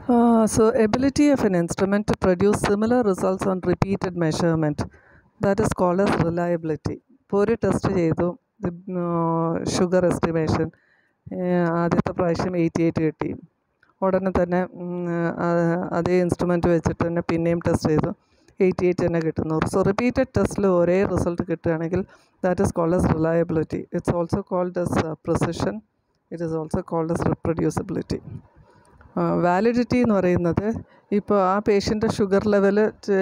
So ability of an instrument to produce similar results on repeated measurement, that is called as reliability. ഇപ്പോൾ ഒരു test ചെയ്തു, sugar estimation ആദ്യത്തെ പ്രാവശ്യം 88 കിട്ടി. ഉടനെ തന്നെ അതേ ഇൻസ്ട്രുമെൻറ്റ് വെച്ചിട്ട് തന്നെ പിന്നെയും ടെസ്റ്റ് ചെയ്തു, 88 തന്നെ കിട്ടുന്നു. സോ റിപ്പീറ്റഡ് ടെസ്റ്റിൽ ഒരേ റിസൾട്ട് കിട്ടുകയാണെങ്കിൽ that is called as reliability. It's also called as precision. It is also called as reproducibility. Validity എന്ന് പറയുന്നത്, ഇപ്പോൾ ആ പേഷ്യൻ്റെ ഷുഗർ ലെവൽ,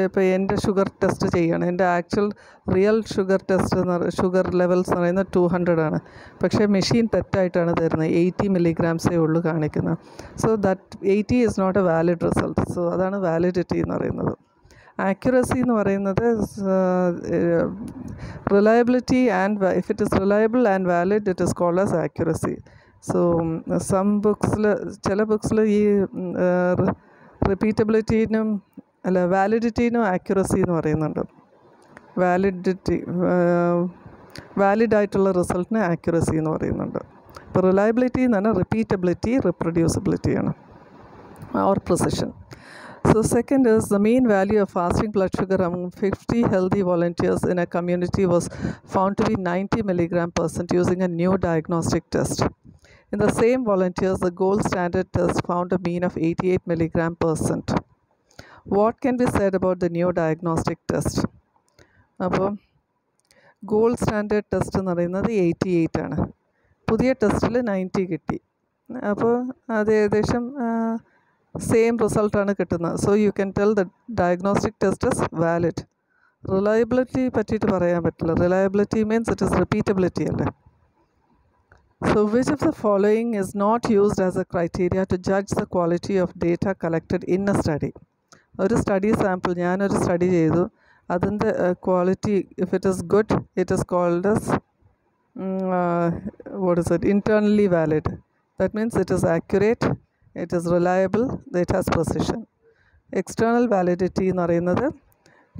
ഇപ്പോൾ എൻ്റെ ഷുഗർ ടെസ്റ്റ് ചെയ്യണം, എൻ്റെ actual real sugar test sugar levels എന്ന് പറയുന്നത് 200 ആണ്. പക്ഷേ മെഷീൻ തെറ്റായിട്ടാണ് തരുന്നത്, 80 milligrams ഉള്ളൂ കാണിക്കുന്നത്. So that 80 is not a valid result. So അതാണ് വാലിഡിറ്റി എന്ന് പറയുന്നത്. ആക്യുറസി എന്ന് പറയുന്നത് reliability and if it is reliable and valid it is called as accuracy. So some ബുക്സിൽ, ചില ബുക്സിൽ ഈ റിപ്പീറ്റബിലിറ്റീനും വാലിഡിറ്റീനും ആക്യുറസി എന്ന് പറയുന്നുണ്ട്. വാലിഡായിട്ടുള്ള റിസൾട്ടിന് ആക്യുറസി എന്ന് പറയുന്നുണ്ട്. ഇപ്പോൾ റിലയബിലിറ്റി എന്ന് പറഞ്ഞാൽ റിപ്പീറ്റബിലിറ്റി, റിപ്രൊഡ്യൂസിബിലിറ്റിയാണ്, or precision. So second is the mean value of fasting blood sugar among 50 healthy volunteers in a community was found to be 90 mg/% using a new diagnostic test. In the same volunteers, the gold standard test found a mean of 88 mg/%. What can be said about the new diagnostic test? അപ്പോൾ gold standard test എന്ന് പറയുന്നത് 88 ആണ്, പുതിയ ടെസ്റ്റിൽ 90 കിട്ടി. അപ്പോൾ അത് ഏകദേശം സെയിം റിസൾട്ടാണ് കിട്ടുന്നത്. So you can tell the diagnostic test is valid. Reliability പറ്റിയിട്ട് പറയാൻ പറ്റില്ല. Reliability means it is repeatability അല്ലേ. So which of the following is not used as a criteria to judge the quality of data collected in a study? ഒരു study sample, ഞാനൊരു study ചെയ്തു, അതിൻ്റെ quality, if it is good it is called as what is it, internally valid. That means it is accurate, it is reliable, it has precision. External validity എന്ന് പറയുന്നത്,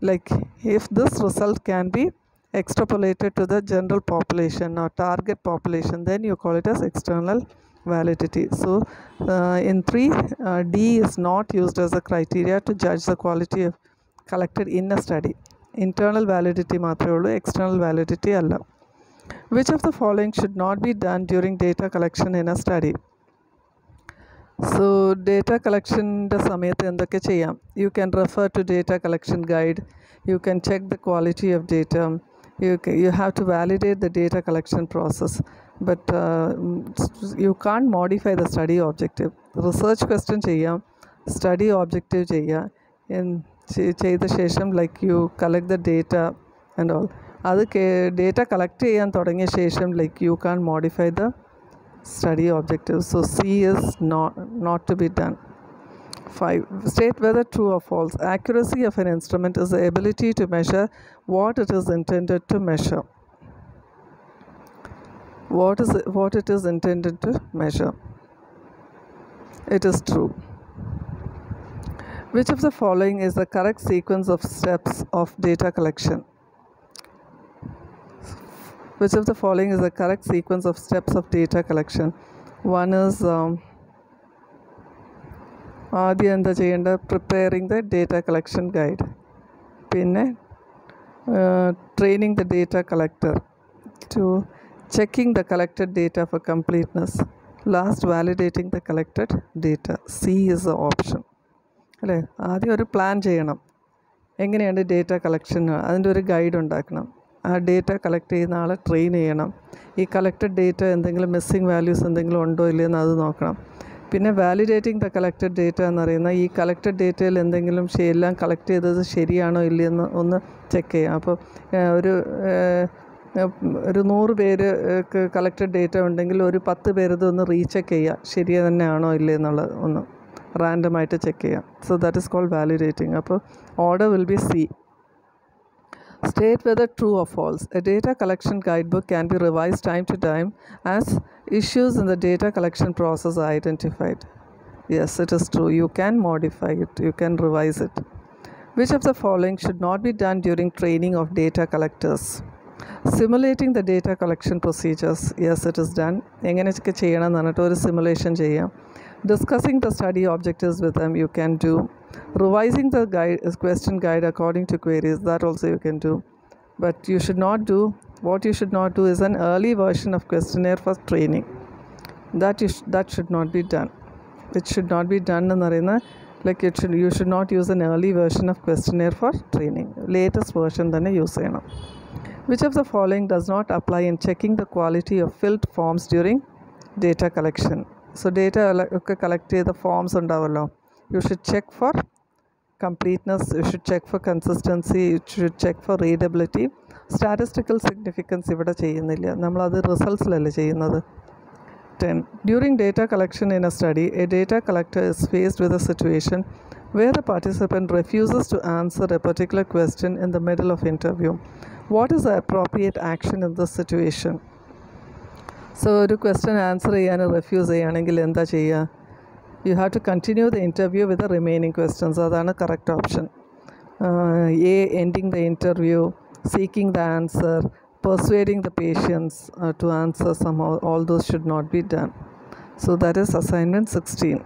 like if this result can be extrapolated to the general population or target population, then you call it as external validity. So in 3, D is not used as a criteria to judge the quality of collected in a study. Internal validity മാത്രമേ ഉള്ളൂ, external validity അല്ല. Which of the following should not be done during data collection in a study? So data collectionൻ്റെ സമയത്ത് എന്തൊക്കെ ചെയ്യാം? You can refer to data collection guide, you can check the quality of data, you have to validate the data collection process, but you can't modify the study objective. Research question ചെയ്യാം, study objective ചെയ്യാം, ചെയ്ത ശേഷം like you collect the data and all. അത് data collect ചെയ്യാൻ തുടങ്ങിയ ശേഷം like you can't modify the study objective. So C is not to be done. 5. State whether true or false. Accuracy of an instrument is the ability to measure what it is intended to measure. What it is intended to measure. It is true. Which of the following is the correct sequence of steps of data collection? Which of the following is the correct sequence of steps of data collection? One is ആദ്യം എന്താ ചെയ്യേണ്ടത്? Preparing the data collection guide, പിന്നെ training the data collector, to checking the collected data for completeness, last validating the collected data. C is a option അല്ലേ. ആദ്യം ഒരു plan ചെയ്യണം, എങ്ങനെയാണ് data collection, അതിൻ്റെ ഒരു ഗൈഡ് ഉണ്ടാക്കണം. ആ ഡേറ്റ കളക്ട് ചെയ്യുന്ന ആളെ ട്രെയിൻ ചെയ്യണം. ഈ കളക്റ്റഡ് ഡേറ്റ എന്തെങ്കിലും മിസ്സിങ് വാല്യൂസ് എന്തെങ്കിലും ഉണ്ടോ ഇല്ലയെന്ന് അത് നോക്കണം. പിന്നെ വാലിഡേറ്റിംഗ് ദ കളക്റ്റഡ് ഡേറ്റ എന്ന് പറയുന്ന ഈ കളക്റ്റഡ് ഡേറ്റയിൽ എന്തെങ്കിലും എല്ലാം കളക്ട് ചെയ്തത് ശരിയാണോ ഇല്ലയെന്ന് ഒന്ന് ചെക്ക് ചെയ്യാം. അപ്പോൾ ഒരു 100 പേര് കളക്റ്റഡ് ഡേറ്റ ഉണ്ടെങ്കിൽ ഒരു 10 പേരത് ഒന്ന് റീചെക്ക് ചെയ്യുക, ശരി തന്നെയാണോ ഇല്ലയെന്നുള്ളത് ഒന്ന് റാൻഡമായിട്ട് ചെക്ക് ചെയ്യാം. So that is called validating. അപ്പോൾ order will be C. State whether true or false. A data collection guidebook can be revised time to time as issues in the data collection process are identified. Yes, it is true. You can modify it. You can revise it. Which of the following should not be done during training of data collectors? Simulating the data collection procedures. Yes, it is done. എങ്ങനെയൊക്കെ ചെയ്യണം എന്ന് പറഞ്ഞിട്ട് ഒരു simulation ചെയ്യാം. Discussing the study objectives with them, you can do. Revising the question guide according to queries, that also you can do. But you should not do, what you should not do is an early version of questionnaire for training. That should not be done. It should not be done എന്ന് പറയുന്ന you should not use an early version of questionnaire for training. Latest version തന്നെ use ചെയ്യണം. Which of the following does not apply in checking the quality of filled forms during data collection? So data ഒക്കെ collect ചെയ്ത forms ഉണ്ടാവുമല്ലോ, you should check for completeness, you should check for consistency, you should check for readability. Statistical significance ഇവിടെ ചെയ്യുന്നില്ല, നമ്മളത് റിസൾട്ട്സിലല്ലേ ചെയ്യുന്നത്. 10. During data collection in a study, a data collector is faced with a situation where the participant refuses to answer a particular question in the middle of interview. What is the appropriate action in this situation? So ഒരു question answer ചെയ്യാൻ refuse ചെയ്യുകയാണെങ്കിൽ എന്താ ചെയ്യുക? You have to continue the interview with the remaining questions. അതാണ് correct option. A. Ending the interview, seeking the answer, persuading the patients to answer somehow, all those should not be done. So that is assignment 16.